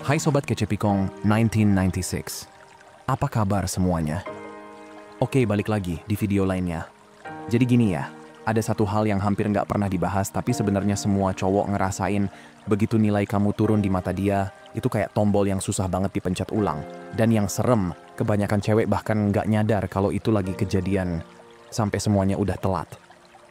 Hai Sobat Kecepikong 1996. Apa kabar semuanya? Oke, balik lagi di video lainnya. Jadi gini ya, ada satu hal yang hampir nggak pernah dibahas tapi sebenarnya semua cowok ngerasain begitu nilai kamu turun di mata dia, itu kayak tombol yang susah banget dipencet ulang. Dan yang serem, kebanyakan cewek bahkan nggak nyadar kalau itu lagi kejadian sampai semuanya udah telat.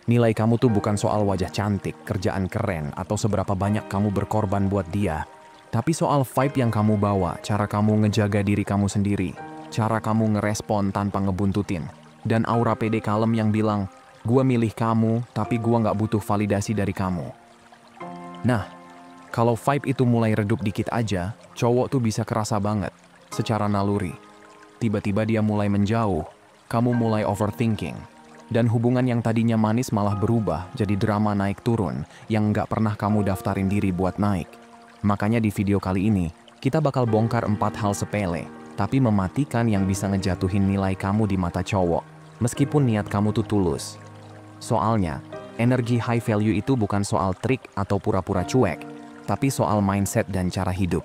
Nilai kamu tuh bukan soal wajah cantik, kerjaan keren, atau seberapa banyak kamu berkorban buat dia. Tapi soal vibe yang kamu bawa, cara kamu ngejaga diri kamu sendiri, cara kamu ngerespon tanpa ngebuntutin, dan aura pede kalem yang bilang, "Gua milih kamu, tapi gua nggak butuh validasi dari kamu." Nah, kalau vibe itu mulai redup dikit aja, cowok tuh bisa kerasa banget, secara naluri. Tiba-tiba dia mulai menjauh, kamu mulai overthinking, dan hubungan yang tadinya manis malah berubah jadi drama naik turun yang nggak pernah kamu daftarin diri buat naik. Makanya di video kali ini, kita bakal bongkar 4 hal sepele, tapi mematikan yang bisa ngejatuhin nilai kamu di mata cowok, meskipun niat kamu tuh tulus. Soalnya, energi high value itu bukan soal trik atau pura-pura cuek, tapi soal mindset dan cara hidup.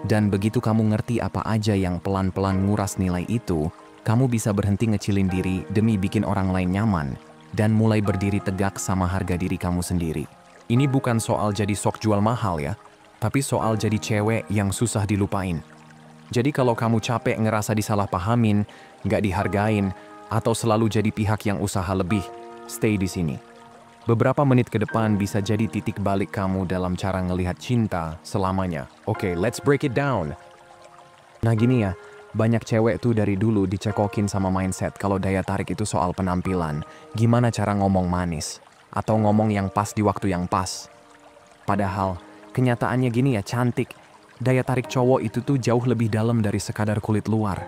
Dan begitu kamu ngerti apa aja yang pelan-pelan nguras nilai itu, kamu bisa berhenti ngecilin diri demi bikin orang lain nyaman, dan mulai berdiri tegak sama harga diri kamu sendiri. Ini bukan soal jadi sok jual mahal ya, tapi soal jadi cewek yang susah dilupain. Jadi kalau kamu capek ngerasa disalahpahamin, nggak dihargain, atau selalu jadi pihak yang usaha lebih, stay di sini. Beberapa menit ke depan bisa jadi titik balik kamu dalam cara ngelihat cinta selamanya. Oke, let's break it down. Nah gini ya, banyak cewek tuh dari dulu dicekokin sama mindset kalau daya tarik itu soal penampilan, gimana cara ngomong manis, atau ngomong yang pas di waktu yang pas. Padahal, kenyataannya gini ya, cantik. Daya tarik cowok itu tuh jauh lebih dalam dari sekadar kulit luar.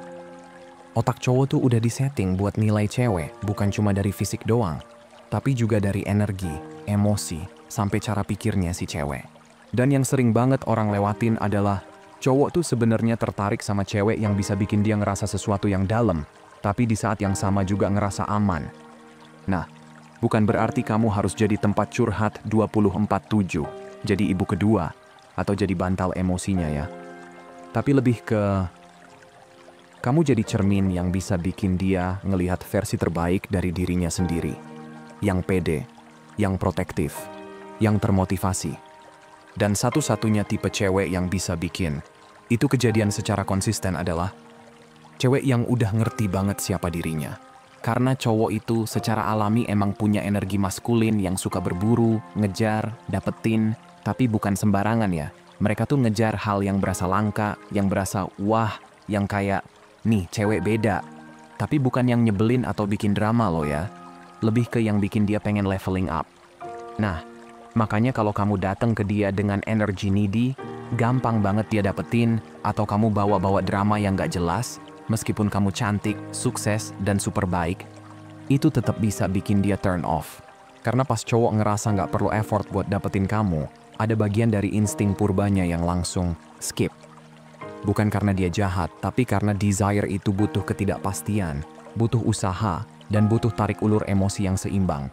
Otak cowok tuh udah disetting buat nilai cewek, bukan cuma dari fisik doang, tapi juga dari energi, emosi, sampai cara pikirnya si cewek. Dan yang sering banget orang lewatin adalah, cowok tuh sebenarnya tertarik sama cewek yang bisa bikin dia ngerasa sesuatu yang dalam, tapi di saat yang sama juga ngerasa aman. Nah, bukan berarti kamu harus jadi tempat curhat 24/7. Jadi ibu kedua, atau jadi bantal emosinya ya. Tapi lebih ke, kamu jadi cermin yang bisa bikin dia ngelihat versi terbaik dari dirinya sendiri. Yang pede, yang protektif, yang termotivasi. Dan satu-satunya tipe cewek yang bisa bikin itu kejadian secara konsisten adalah cewek yang udah ngerti banget siapa dirinya. Karena cowok itu secara alami emang punya energi maskulin yang suka berburu, ngejar, dapetin, tapi bukan sembarangan ya. Mereka tuh ngejar hal yang berasa langka, yang berasa wah, yang kayak, nih cewek beda. Tapi bukan yang nyebelin atau bikin drama loh ya. Lebih ke yang bikin dia pengen leveling up. Nah, makanya kalau kamu datang ke dia dengan energi needy, gampang banget dia dapetin, atau kamu bawa-bawa drama yang gak jelas, meskipun kamu cantik, sukses, dan super baik, itu tetap bisa bikin dia turn off. Karena pas cowok ngerasa gak perlu effort buat dapetin kamu, ada bagian dari insting purbanya yang langsung skip. Bukan karena dia jahat, tapi karena desire itu butuh ketidakpastian, butuh usaha, dan butuh tarik ulur emosi yang seimbang.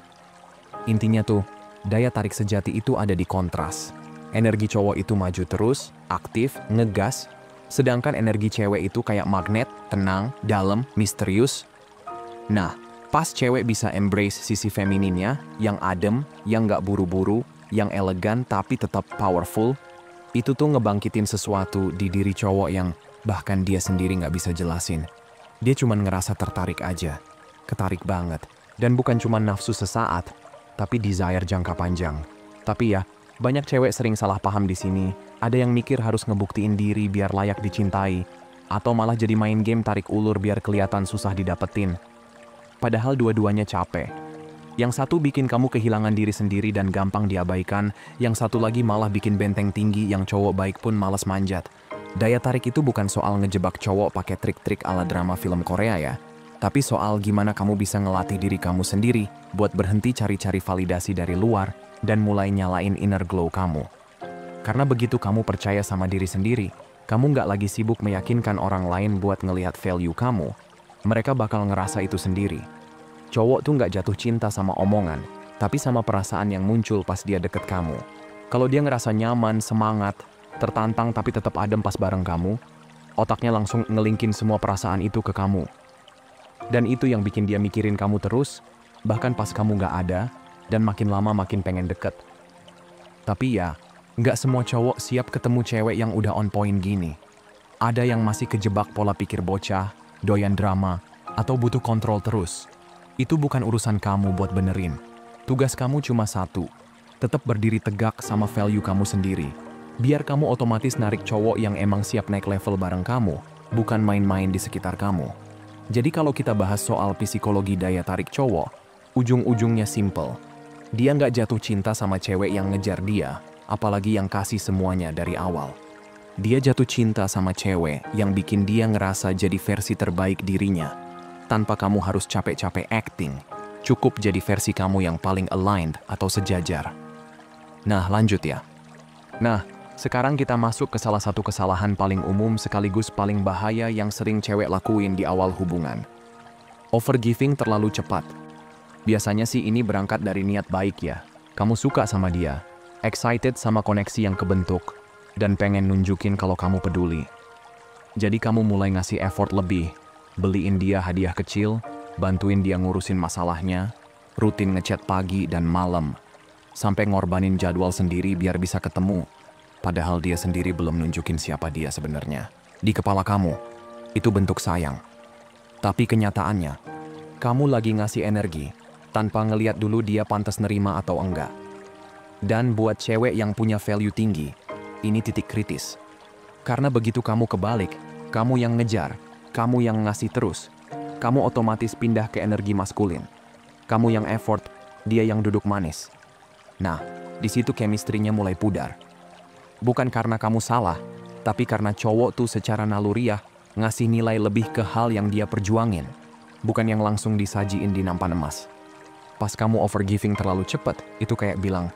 Intinya tuh, daya tarik sejati itu ada di kontras. Energi cowok itu maju terus, aktif, ngegas, sedangkan energi cewek itu kayak magnet, tenang, dalam, misterius. Nah, pas cewek bisa embrace sisi femininnya, yang adem, yang gak buru-buru, yang elegan tapi tetap powerful, itu tuh ngebangkitin sesuatu di diri cowok yang bahkan dia sendiri nggak bisa jelasin. Dia cuma ngerasa tertarik aja, ketarik banget, dan bukan cuma nafsu sesaat, tapi desire jangka panjang. Tapi ya, banyak cewek sering salah paham di sini. Ada yang mikir harus ngebuktiin diri biar layak dicintai, atau malah jadi main game tarik ulur biar kelihatan susah didapetin. Padahal dua-duanya capek. Yang satu bikin kamu kehilangan diri sendiri dan gampang diabaikan, yang satu lagi malah bikin benteng tinggi yang cowok baik pun malas manjat. Daya tarik itu bukan soal ngejebak cowok pakai trik-trik ala drama film Korea ya, tapi soal gimana kamu bisa ngelatih diri kamu sendiri buat berhenti cari-cari validasi dari luar dan mulai nyalain inner glow kamu. Karena begitu kamu percaya sama diri sendiri, kamu nggak lagi sibuk meyakinkan orang lain buat ngelihat value kamu. Mereka bakal ngerasa itu sendiri. Cowok tuh nggak jatuh cinta sama omongan, tapi sama perasaan yang muncul pas dia deket kamu. Kalau dia ngerasa nyaman, semangat, tertantang tapi tetap adem pas bareng kamu, otaknya langsung ngelingkin semua perasaan itu ke kamu. Dan itu yang bikin dia mikirin kamu terus, bahkan pas kamu nggak ada, dan makin lama makin pengen deket. Tapi ya, nggak semua cowok siap ketemu cewek yang udah on point gini. Ada yang masih kejebak pola pikir bocah, doyan drama, atau butuh kontrol terus. Itu bukan urusan kamu buat benerin. Tugas kamu cuma satu, tetap berdiri tegak sama value kamu sendiri. Biar kamu otomatis narik cowok yang emang siap naik level bareng kamu, bukan main-main di sekitar kamu. Jadi kalau kita bahas soal psikologi daya tarik cowok, ujung-ujungnya simple. Dia nggak jatuh cinta sama cewek yang ngejar dia, apalagi yang kasih semuanya dari awal. Dia jatuh cinta sama cewek yang bikin dia ngerasa jadi versi terbaik dirinya. Tanpa kamu harus capek-capek acting, cukup jadi versi kamu yang paling aligned atau sejajar. Nah, lanjut ya. Nah, sekarang kita masuk ke salah satu kesalahan paling umum sekaligus paling bahaya yang sering cewek lakuin di awal hubungan. Overgiving terlalu cepat. Biasanya sih ini berangkat dari niat baik ya. Kamu suka sama dia, excited sama koneksi yang kebentuk, dan pengen nunjukin kalau kamu peduli. Jadi kamu mulai ngasih effort lebih, beliin dia hadiah kecil, bantuin dia ngurusin masalahnya, rutin ngechat pagi dan malam, sampai ngorbanin jadwal sendiri biar bisa ketemu. Padahal dia sendiri belum nunjukin siapa dia sebenarnya. Di kepala kamu, itu bentuk sayang. Tapi kenyataannya, kamu lagi ngasih energi, tanpa ngeliat dulu dia pantas nerima atau enggak. Dan buat cewek yang punya value tinggi, ini titik kritis. Karena begitu kamu kebalik, kamu yang ngejar, kamu yang ngasih terus, kamu otomatis pindah ke energi maskulin. Kamu yang effort, dia yang duduk manis. Nah, di situ chemistry-nya mulai pudar. Bukan karena kamu salah, tapi karena cowok tuh secara naluriah ngasih nilai lebih ke hal yang dia perjuangin, bukan yang langsung disajiin di nampan emas. Pas kamu overgiving terlalu cepet, itu kayak bilang,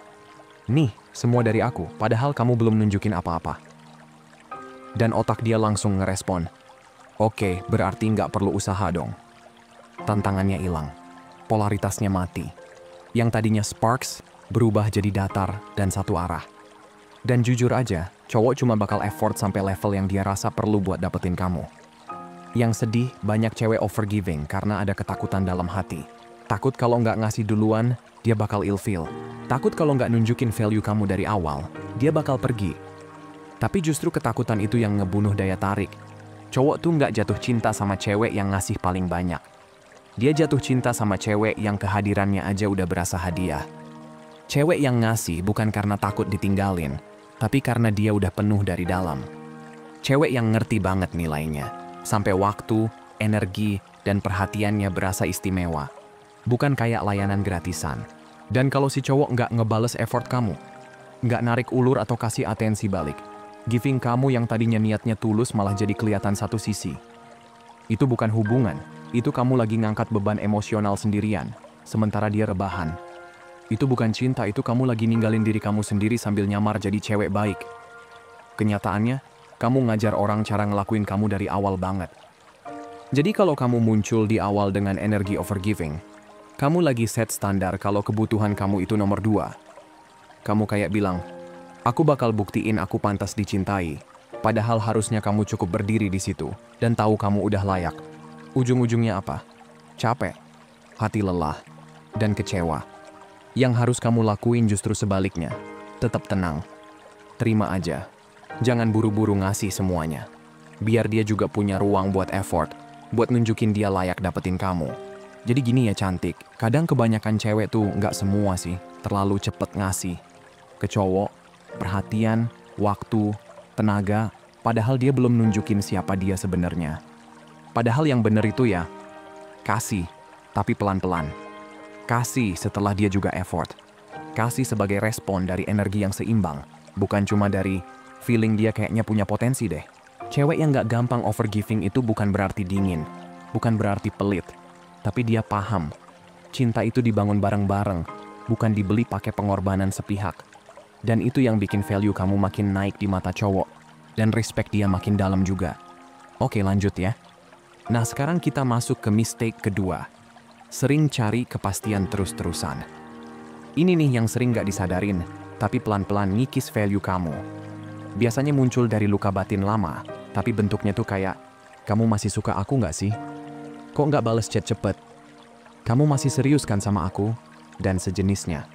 "Nih, semua dari aku, padahal kamu belum nunjukin apa-apa." Dan otak dia langsung ngerespon, "Oke, berarti nggak perlu usaha dong." Tantangannya hilang, polaritasnya mati. Yang tadinya sparks, berubah jadi datar dan satu arah. Dan jujur aja, cowok cuma bakal effort sampai level yang dia rasa perlu buat dapetin kamu. Yang sedih, banyak cewek overgiving karena ada ketakutan dalam hati. Takut kalau nggak ngasih duluan, dia bakal ilfeel. Takut kalau nggak nunjukin value kamu dari awal, dia bakal pergi. Tapi justru ketakutan itu yang ngebunuh daya tarik. Cowok tuh nggak jatuh cinta sama cewek yang ngasih paling banyak. Dia jatuh cinta sama cewek yang kehadirannya aja udah berasa hadiah. Cewek yang ngasih bukan karena takut ditinggalin, tapi karena dia udah penuh dari dalam. Cewek yang ngerti banget nilainya, sampai waktu, energi, dan perhatiannya berasa istimewa. Bukan kayak layanan gratisan. Dan kalau si cowok nggak ngebales effort kamu, nggak narik ulur atau kasih atensi balik, giving kamu yang tadinya niatnya tulus malah jadi kelihatan satu sisi. Itu bukan hubungan, itu kamu lagi ngangkat beban emosional sendirian, sementara dia rebahan. Itu bukan cinta, itu kamu lagi ninggalin diri kamu sendiri sambil nyamar jadi cewek baik. Kenyataannya, kamu ngajar orang cara ngelakuin kamu dari awal banget. Jadi kalau kamu muncul di awal dengan energi overgiving, kamu lagi set standar kalau kebutuhan kamu itu nomor 2. Kamu kayak bilang, "Aku bakal buktiin aku pantas dicintai." Padahal harusnya kamu cukup berdiri di situ dan tahu kamu udah layak. Ujung-ujungnya apa? Capek, hati lelah, dan kecewa. Yang harus kamu lakuin justru sebaliknya. Tetap tenang. Terima aja. Jangan buru-buru ngasih semuanya. Biar dia juga punya ruang buat effort, buat nunjukin dia layak dapetin kamu. Jadi gini ya cantik, kadang kebanyakan cewek tuh nggak semua sih, terlalu cepet ngasih. Ke cowok, perhatian, waktu, tenaga, padahal dia belum nunjukin siapa dia sebenarnya. Padahal yang bener itu ya, kasih, tapi pelan-pelan. Kasih setelah dia juga effort. Kasih sebagai respon dari energi yang seimbang, bukan cuma dari feeling dia kayaknya punya potensi deh. Cewek yang gak gampang overgiving itu bukan berarti dingin, bukan berarti pelit, tapi dia paham. Cinta itu dibangun bareng-bareng, bukan dibeli pakai pengorbanan sepihak. Dan itu yang bikin value kamu makin naik di mata cowok, dan respect dia makin dalam juga. Oke, lanjut ya. Nah, sekarang kita masuk ke mistake kedua. Sering cari kepastian terus-terusan. Ini nih yang sering gak disadarin, tapi pelan-pelan ngikis value kamu. Biasanya muncul dari luka batin lama, tapi bentuknya tuh kayak, kamu masih suka aku nggak sih? Kok nggak bales chat cepet? Kamu masih serius kan sama aku? Dan sejenisnya.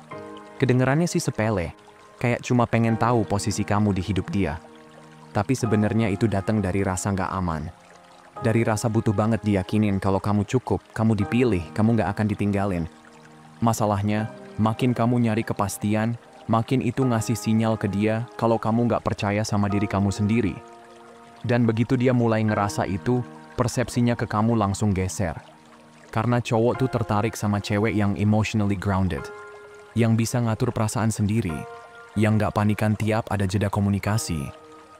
Kedengerannya sih sepele, kayak cuma pengen tahu posisi kamu di hidup dia. Tapi sebenarnya itu datang dari rasa nggak aman. Dari rasa butuh banget diyakinin kalau kamu cukup, kamu dipilih, kamu nggak akan ditinggalin. Masalahnya, makin kamu nyari kepastian, makin itu ngasih sinyal ke dia kalau kamu nggak percaya sama diri kamu sendiri. Dan begitu dia mulai ngerasa itu, persepsinya ke kamu langsung geser. Karena cowok tuh tertarik sama cewek yang emotionally grounded, yang bisa ngatur perasaan sendiri, yang nggak panikan tiap ada jeda komunikasi,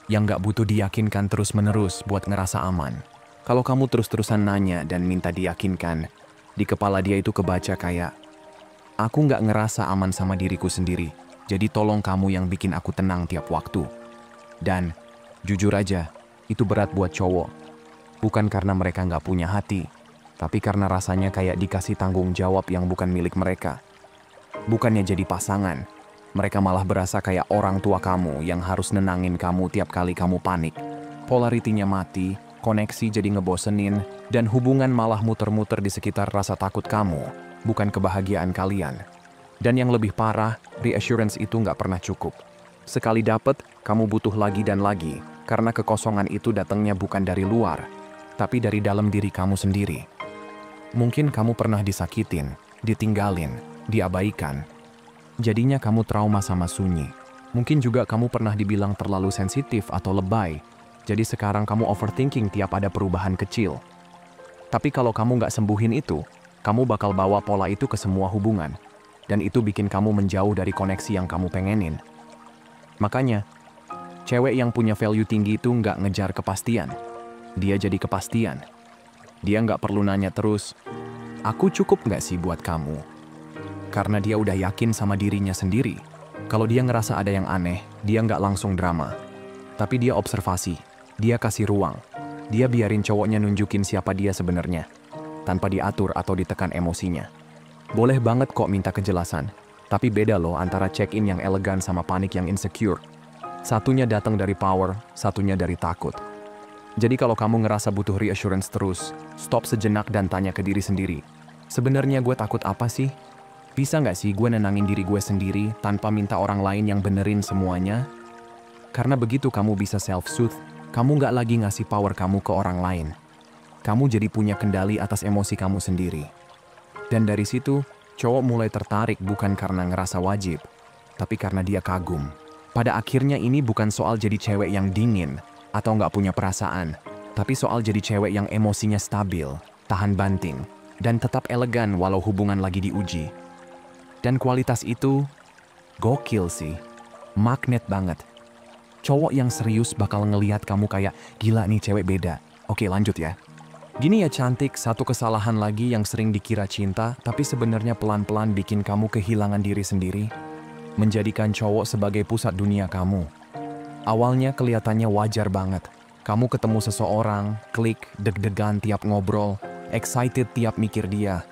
yang nggak butuh diyakinkan terus-menerus buat ngerasa aman. Kalau kamu terus-terusan nanya dan minta diyakinkan, di kepala dia itu kebaca kayak, aku nggak ngerasa aman sama diriku sendiri, jadi tolong kamu yang bikin aku tenang tiap waktu. Dan, jujur aja, itu berat buat cowok. Bukan karena mereka nggak punya hati, tapi karena rasanya kayak dikasih tanggung jawab yang bukan milik mereka. Bukannya jadi pasangan, mereka malah berasa kayak orang tua kamu yang harus nenangin kamu tiap kali kamu panik. Polaritinya mati, koneksi jadi ngebosenin, dan hubungan malah muter-muter di sekitar rasa takut kamu, bukan kebahagiaan kalian. Dan yang lebih parah, reassurance itu nggak pernah cukup. Sekali dapet, kamu butuh lagi dan lagi, karena kekosongan itu datangnya bukan dari luar, tapi dari dalam diri kamu sendiri. Mungkin kamu pernah disakitin, ditinggalin, diabaikan. Jadinya kamu trauma sama sunyi. Mungkin juga kamu pernah dibilang terlalu sensitif atau lebay, jadi sekarang kamu overthinking tiap ada perubahan kecil. Tapi kalau kamu nggak sembuhin itu, kamu bakal bawa pola itu ke semua hubungan. Dan itu bikin kamu menjauh dari koneksi yang kamu pengenin. Makanya, cewek yang punya value tinggi itu nggak ngejar kepastian. Dia jadi kepastian. Dia nggak perlu nanya terus, aku cukup nggak sih buat kamu? Karena dia udah yakin sama dirinya sendiri. Kalau dia ngerasa ada yang aneh, dia nggak langsung drama. Tapi dia observasi, dia kasih ruang. Dia biarin cowoknya nunjukin siapa dia sebenarnya, tanpa diatur atau ditekan emosinya. Boleh banget kok minta kejelasan, tapi beda loh antara check-in yang elegan sama panik yang insecure. Satunya datang dari power, satunya dari takut. Jadi kalau kamu ngerasa butuh reassurance terus, stop sejenak dan tanya ke diri sendiri. Sebenarnya gue takut apa sih? Bisa nggak sih gue nenangin diri gue sendiri tanpa minta orang lain yang benerin semuanya? Karena begitu kamu bisa self-soothe, kamu nggak lagi ngasih power kamu ke orang lain. Kamu jadi punya kendali atas emosi kamu sendiri. Dan dari situ, cowok mulai tertarik bukan karena ngerasa wajib, tapi karena dia kagum. Pada akhirnya ini bukan soal jadi cewek yang dingin atau nggak punya perasaan, tapi soal jadi cewek yang emosinya stabil, tahan banting, dan tetap elegan walau hubungan lagi diuji. Dan kualitas itu, gokil sih, magnet banget. Cowok yang serius bakal ngelihat kamu kayak, gila nih cewek beda. Oke lanjut ya. Gini ya cantik, satu kesalahan lagi yang sering dikira cinta, tapi sebenarnya pelan-pelan bikin kamu kehilangan diri sendiri. Menjadikan cowok sebagai pusat dunia kamu. Awalnya kelihatannya wajar banget. Kamu ketemu seseorang, klik, deg-degan tiap ngobrol, excited tiap mikir dia.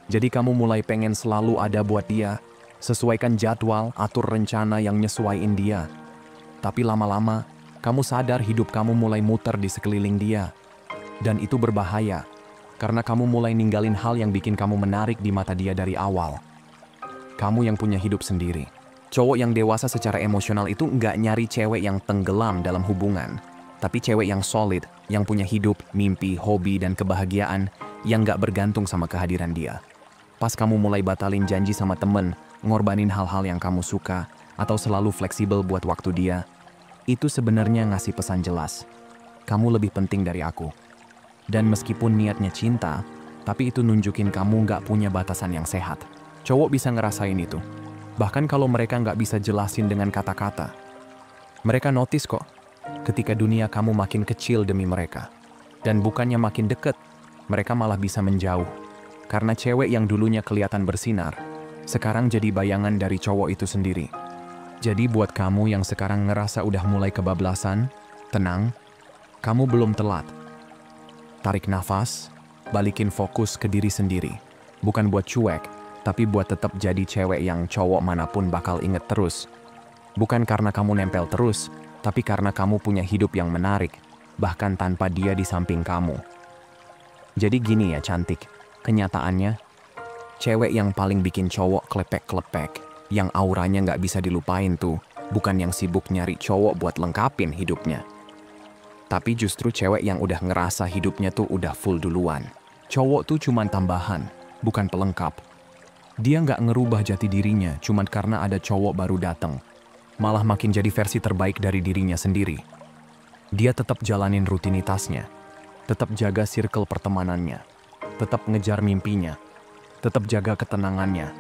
Jadi kamu mulai pengen selalu ada buat dia, sesuaikan jadwal, atur rencana yang nyesuaiin dia. Tapi lama-lama, kamu sadar hidup kamu mulai muter di sekeliling dia. Dan itu berbahaya, karena kamu mulai ninggalin hal yang bikin kamu menarik di mata dia dari awal. Kamu yang punya hidup sendiri. Cowok yang dewasa secara emosional itu nggak nyari cewek yang tenggelam dalam hubungan, tapi cewek yang solid, yang punya hidup, mimpi, hobi, dan kebahagiaan yang nggak bergantung sama kehadiran dia. Pas kamu mulai batalin janji sama temen, ngorbanin hal-hal yang kamu suka, atau selalu fleksibel buat waktu dia, itu sebenarnya ngasih pesan jelas. Kamu lebih penting dari aku. Dan meskipun niatnya cinta, tapi itu nunjukin kamu nggak punya batasan yang sehat. Cowok bisa ngerasain itu. Bahkan kalau mereka nggak bisa jelasin dengan kata-kata. Mereka notice kok, ketika dunia kamu makin kecil demi mereka. Dan bukannya makin deket, mereka malah bisa menjauh. Karena cewek yang dulunya kelihatan bersinar, sekarang jadi bayangan dari cowok itu sendiri. Jadi buat kamu yang sekarang ngerasa udah mulai kebablasan, tenang, kamu belum telat. Tarik nafas, balikin fokus ke diri sendiri. Bukan buat cuek, tapi buat tetap jadi cewek yang cowok manapun bakal inget terus. Bukan karena kamu nempel terus, tapi karena kamu punya hidup yang menarik, bahkan tanpa dia di samping kamu. Jadi gini ya cantik, kenyataannya, cewek yang paling bikin cowok klepek-klepek, yang auranya nggak bisa dilupain tuh, bukan yang sibuk nyari cowok buat lengkapin hidupnya. Tapi justru cewek yang udah ngerasa hidupnya tuh udah full duluan. Cowok tuh cuman tambahan, bukan pelengkap. Dia nggak ngerubah jati dirinya cuman karena ada cowok baru datang. Malah makin jadi versi terbaik dari dirinya sendiri. Dia tetap jalanin rutinitasnya, tetap jaga circle pertemanannya, tetap ngejar mimpinya, tetap jaga ketenangannya.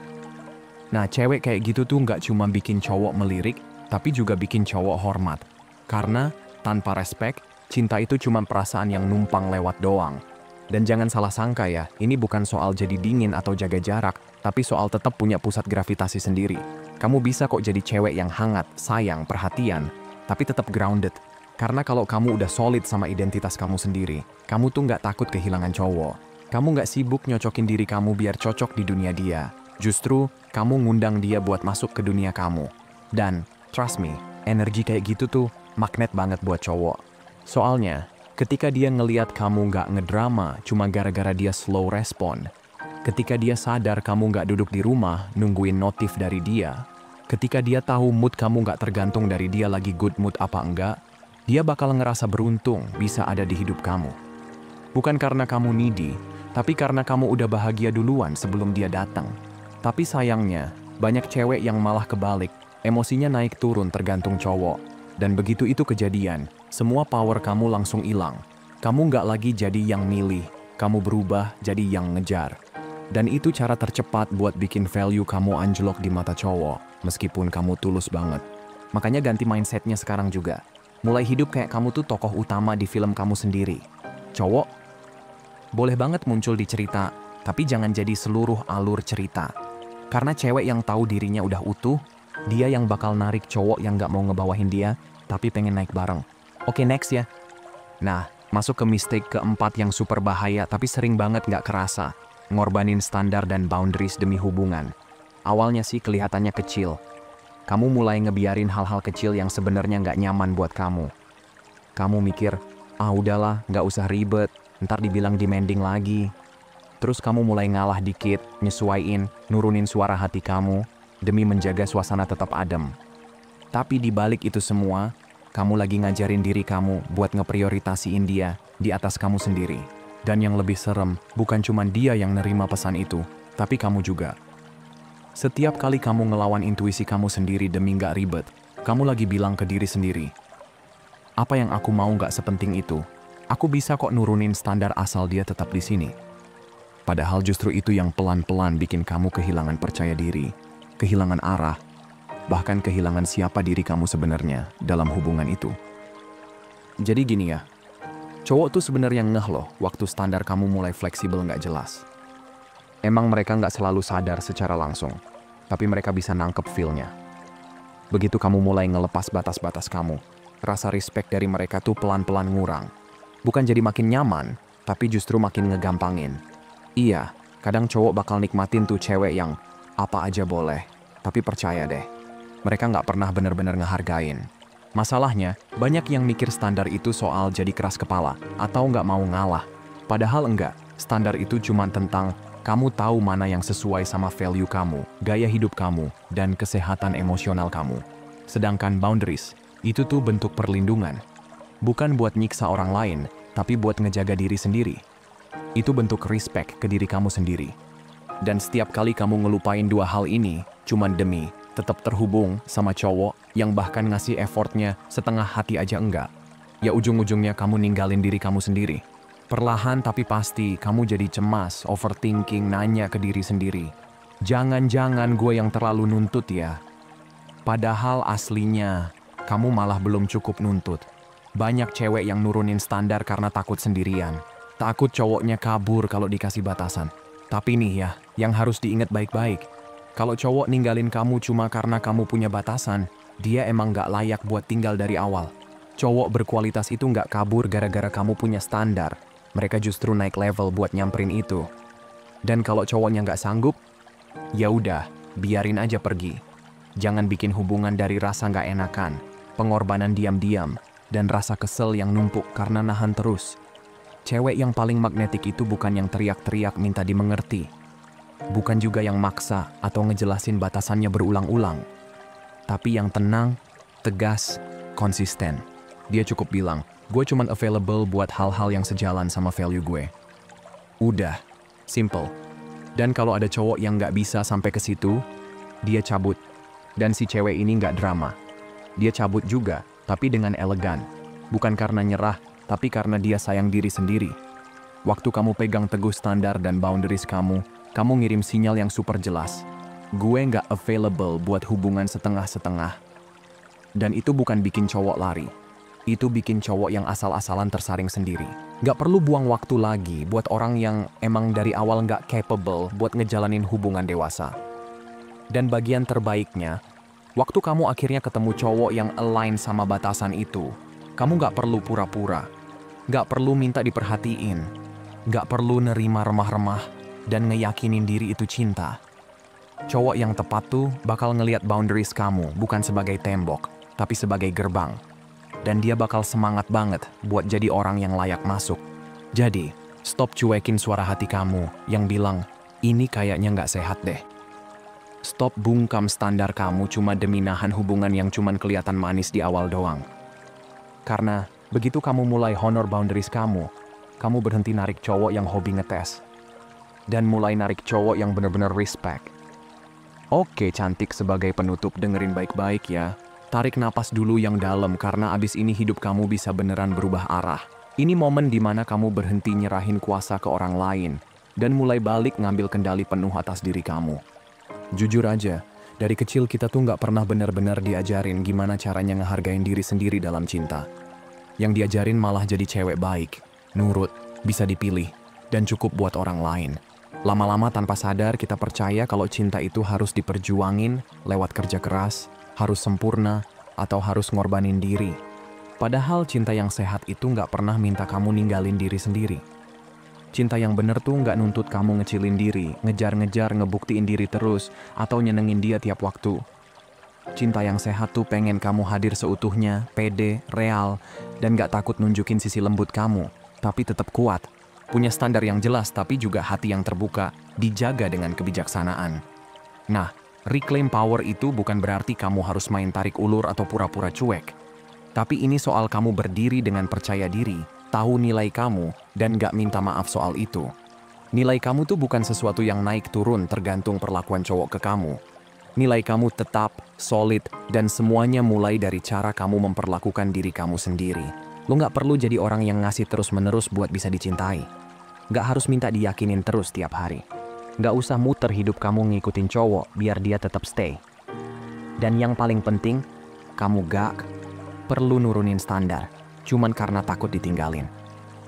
Nah, cewek kayak gitu tuh nggak cuma bikin cowok melirik, tapi juga bikin cowok hormat. Karena tanpa respek, cinta itu cuma perasaan yang numpang lewat doang. Dan jangan salah sangka ya, ini bukan soal jadi dingin atau jaga jarak, tapi soal tetap punya pusat gravitasi sendiri. Kamu bisa kok jadi cewek yang hangat, sayang, perhatian, tapi tetap grounded. Karena kalau kamu udah solid sama identitas kamu sendiri, kamu tuh nggak takut kehilangan cowok. Kamu nggak sibuk nyocokin diri kamu biar cocok di dunia dia. Justru, kamu ngundang dia buat masuk ke dunia kamu. Dan, trust me, energi kayak gitu tuh magnet banget buat cowok. Soalnya, ketika dia ngeliat kamu nggak ngedrama cuma gara-gara dia slow respon, ketika dia sadar kamu nggak duduk di rumah nungguin notif dari dia, ketika dia tahu mood kamu nggak tergantung dari dia lagi good mood apa enggak, dia bakal ngerasa beruntung bisa ada di hidup kamu. Bukan karena kamu needy, tapi karena kamu udah bahagia duluan sebelum dia datang. Tapi sayangnya, banyak cewek yang malah kebalik, emosinya naik turun tergantung cowok. Dan begitu itu kejadian, semua power kamu langsung hilang. Kamu nggak lagi jadi yang milih, kamu berubah jadi yang ngejar. Dan itu cara tercepat buat bikin value kamu anjlok di mata cowok, meskipun kamu tulus banget. Makanya ganti mindsetnya sekarang juga. Mulai hidup kayak kamu tuh tokoh utama di film kamu sendiri. Cowok, boleh banget muncul di cerita, tapi jangan jadi seluruh alur cerita. Karena cewek yang tahu dirinya udah utuh, dia yang bakal narik cowok yang nggak mau ngebawahin dia, tapi pengen naik bareng. Oke, next ya. Nah, masuk ke mistake keempat yang super bahaya tapi sering banget nggak kerasa. Ngorbanin standar dan boundaries demi hubungan. Awalnya sih kelihatannya kecil. Kamu mulai ngebiarin hal-hal kecil yang sebenarnya nggak nyaman buat kamu. Kamu mikir, udahlah, nggak usah ribet, ntar dibilang demanding lagi. Terus kamu mulai ngalah dikit, nyesuaiin, nurunin suara hati kamu, demi menjaga suasana tetap adem. Tapi di balik itu semua, kamu lagi ngajarin diri kamu buat ngeprioritasiin dia di atas kamu sendiri. Dan yang lebih serem, bukan cuma dia yang nerima pesan itu, tapi kamu juga. Setiap kali kamu ngelawan intuisi kamu sendiri demi nggak ribet, kamu lagi bilang ke diri sendiri, apa yang aku mau nggak sepenting itu. Aku bisa kok nurunin standar asal dia tetap di sini. Padahal justru itu yang pelan-pelan bikin kamu kehilangan percaya diri, kehilangan arah, bahkan kehilangan siapa diri kamu sebenarnya dalam hubungan itu. Jadi gini ya, cowok tuh sebenarnya ngeh loh waktu standar kamu mulai fleksibel nggak jelas. Emang mereka nggak selalu sadar secara langsung, tapi mereka bisa nangkep feel-nya. Begitu kamu mulai ngelepas batas-batas kamu, rasa respect dari mereka tuh pelan-pelan ngurang. Bukan jadi makin nyaman, tapi justru makin ngegampangin. Iya, kadang cowok bakal nikmatin tuh cewek yang apa aja boleh, tapi percaya deh, mereka nggak pernah bener-bener ngehargain. Masalahnya, banyak yang mikir standar itu soal jadi keras kepala atau nggak mau ngalah. Padahal enggak, standar itu cuma tentang kamu tahu mana yang sesuai sama value kamu, gaya hidup kamu, dan kesehatan emosional kamu. Sedangkan boundaries, itu tuh bentuk perlindungan. Bukan buat nyiksa orang lain, tapi buat ngejaga diri sendiri. Itu bentuk respect ke diri kamu sendiri. Dan setiap kali kamu ngelupain dua hal ini, cuman demi tetap terhubung sama cowok yang bahkan ngasih effortnya setengah hati aja enggak, ya ujung-ujungnya kamu ninggalin diri kamu sendiri. Perlahan tapi pasti kamu jadi cemas, overthinking, nanya ke diri sendiri. Jangan-jangan gue yang terlalu nuntut ya. Padahal aslinya, kamu malah belum cukup nuntut. Banyak cewek yang nurunin standar karena takut sendirian. Takut cowoknya kabur kalau dikasih batasan. Tapi nih ya, yang harus diingat baik-baik. Kalau cowok ninggalin kamu cuma karena kamu punya batasan, dia emang nggak layak buat tinggal dari awal. Cowok berkualitas itu nggak kabur gara-gara kamu punya standar. Mereka justru naik level buat nyamperin itu. Dan kalau cowoknya nggak sanggup, ya udah, biarin aja pergi. Jangan bikin hubungan dari rasa nggak enakan. pengorbanan diam-diam, dan rasa kesel yang numpuk karena nahan terus. Cewek yang paling magnetik itu bukan yang teriak-teriak minta dimengerti. Bukan juga yang maksa atau ngejelasin batasannya berulang-ulang. Tapi yang tenang, tegas, konsisten. Dia cukup bilang, gue cuman available buat hal-hal yang sejalan sama value gue. Udah, simple. Dan kalau ada cowok yang nggak bisa sampai ke situ, dia cabut. Dan si cewek ini nggak drama. Dia cabut juga, tapi dengan elegan. Bukan karena nyerah, tapi karena dia sayang diri sendiri. Waktu kamu pegang teguh standar dan boundaries kamu ngirim sinyal yang super jelas. Gue nggak available buat hubungan setengah-setengah. Dan itu bukan bikin cowok lari. Itu bikin cowok yang asal-asalan tersaring sendiri. Nggak perlu buang waktu lagi buat orang yang emang dari awal nggak capable buat ngejalanin hubungan dewasa. Dan bagian terbaiknya, waktu kamu akhirnya ketemu cowok yang align sama batasan itu, kamu nggak perlu pura-pura, nggak perlu minta diperhatiin, nggak perlu nerima remah-remah dan ngeyakinin diri itu cinta. Cowok yang tepat tuh bakal ngeliat boundaries kamu bukan sebagai tembok, tapi sebagai gerbang. Dan dia bakal semangat banget buat jadi orang yang layak masuk. Jadi, stop cuekin suara hati kamu yang bilang, ini kayaknya nggak sehat deh. Stop bungkam standar kamu cuma demi nahan hubungan yang cuman kelihatan manis di awal doang. Karena begitu kamu mulai honor boundaries kamu berhenti narik cowok yang hobi ngetes. Dan mulai narik cowok yang bener-bener respect. Oke, cantik, sebagai penutup dengerin baik-baik ya. Tarik napas dulu yang dalam karena abis ini hidup kamu bisa beneran berubah arah. Ini momen dimana kamu berhenti nyerahin kuasa ke orang lain dan mulai balik ngambil kendali penuh atas diri kamu. Jujur aja, dari kecil kita tuh nggak pernah benar-benar diajarin gimana caranya ngehargain diri sendiri dalam cinta. Yang diajarin malah jadi cewek baik, nurut, bisa dipilih, dan cukup buat orang lain. Lama-lama tanpa sadar kita percaya kalau cinta itu harus diperjuangin lewat kerja keras, harus sempurna, atau harus ngorbanin diri. Padahal cinta yang sehat itu nggak pernah minta kamu ninggalin diri sendiri. Cinta yang bener tuh nggak nuntut kamu ngecilin diri, ngejar-ngejar, ngebuktiin diri terus, atau nyenengin dia tiap waktu. Cinta yang sehat tuh pengen kamu hadir seutuhnya, pede, real, dan nggak takut nunjukin sisi lembut kamu, tapi tetap kuat. Punya standar yang jelas tapi juga hati yang terbuka, dijaga dengan kebijaksanaan. Nah, reclaim power itu bukan berarti kamu harus main tarik ulur atau pura-pura cuek. Tapi ini soal kamu berdiri dengan percaya diri, tahu nilai kamu, dan gak minta maaf soal itu. Nilai kamu tuh bukan sesuatu yang naik turun tergantung perlakuan cowok ke kamu. Nilai kamu tetap, solid, dan semuanya mulai dari cara kamu memperlakukan diri kamu sendiri. Lo gak perlu jadi orang yang ngasih terus-menerus buat bisa dicintai. Gak harus minta diyakinin terus tiap hari. Gak usah muter hidup kamu ngikutin cowok biar dia tetap stay. Dan yang paling penting, kamu gak perlu nurunin standar cuman karena takut ditinggalin.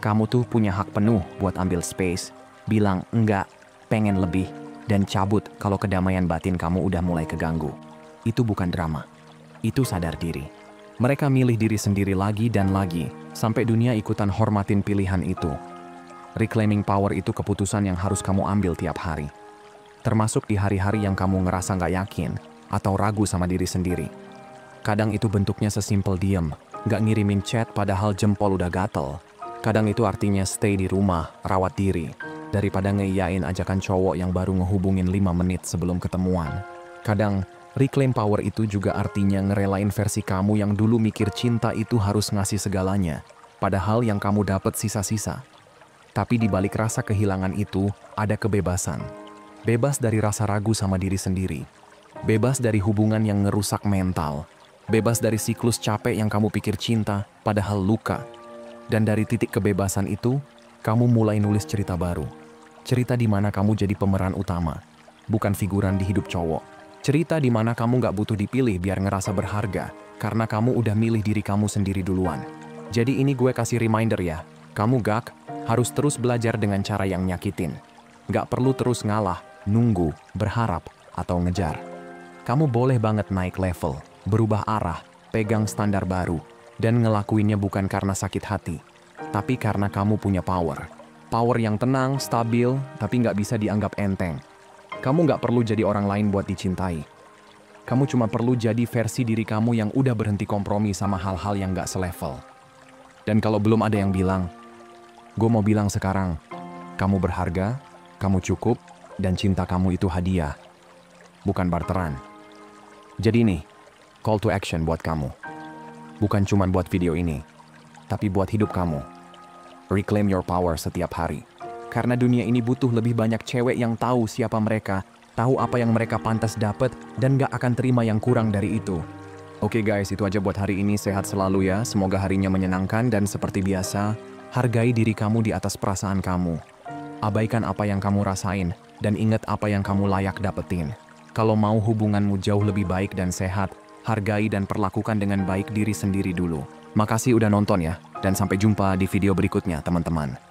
Kamu tuh punya hak penuh buat ambil space, bilang enggak, pengen lebih, dan cabut kalau kedamaian batin kamu udah mulai keganggu. Itu bukan drama, itu sadar diri. Mereka milih diri sendiri lagi dan lagi, sampai dunia ikutan hormatin pilihan itu. Reclaiming power itu keputusan yang harus kamu ambil tiap hari. Termasuk di hari-hari yang kamu ngerasa nggak yakin, atau ragu sama diri sendiri. Kadang itu bentuknya sesimpel diem, nggak ngirimin chat padahal jempol udah gatel. Kadang itu artinya stay di rumah, rawat diri, daripada ngeiyain ajakan cowok yang baru ngehubungin 5 menit sebelum ketemuan. Kadang, reclaim power itu juga artinya ngerelain versi kamu yang dulu mikir cinta itu harus ngasih segalanya, padahal yang kamu dapat sisa-sisa. Tapi di balik rasa kehilangan itu, ada kebebasan. Bebas dari rasa ragu sama diri sendiri. Bebas dari hubungan yang ngerusak mental. Bebas dari siklus capek yang kamu pikir cinta, padahal luka. Dan dari titik kebebasan itu, kamu mulai nulis cerita baru. Cerita di mana kamu jadi pemeran utama, bukan figuran di hidup cowok. Cerita di mana kamu gak butuh dipilih biar ngerasa berharga, karena kamu udah milih diri kamu sendiri duluan. Jadi ini gue kasih reminder ya, kamu gak harus terus belajar dengan cara yang nyakitin. Gak perlu terus ngalah, nunggu, berharap, atau ngejar. Kamu boleh banget naik level, berubah arah, pegang standar baru, dan ngelakuinnya bukan karena sakit hati, tapi karena kamu punya power. Power yang tenang, stabil, tapi nggak bisa dianggap enteng. Kamu nggak perlu jadi orang lain buat dicintai. Kamu cuma perlu jadi versi diri kamu yang udah berhenti kompromi sama hal-hal yang gak selevel. Dan kalau belum ada yang bilang, gue mau bilang sekarang, kamu berharga, kamu cukup, dan cinta kamu itu hadiah, bukan barteran. Jadi nih, call to action buat kamu. Bukan cuma buat video ini, tapi buat hidup kamu. Reclaim your power setiap hari. Karena dunia ini butuh lebih banyak cewek yang tahu siapa mereka, tahu apa yang mereka pantas dapat, dan gak akan terima yang kurang dari itu. Oke guys, itu aja buat hari ini. Sehat selalu ya, semoga harinya menyenangkan, dan seperti biasa, hargai diri kamu di atas perasaan kamu. Abaikan apa yang kamu rasain, dan ingat apa yang kamu layak dapetin. Kalau mau hubunganmu jauh lebih baik dan sehat, hargai dan perlakukan dengan baik diri sendiri dulu. Makasih udah nonton ya, dan sampai jumpa di video berikutnya teman-teman.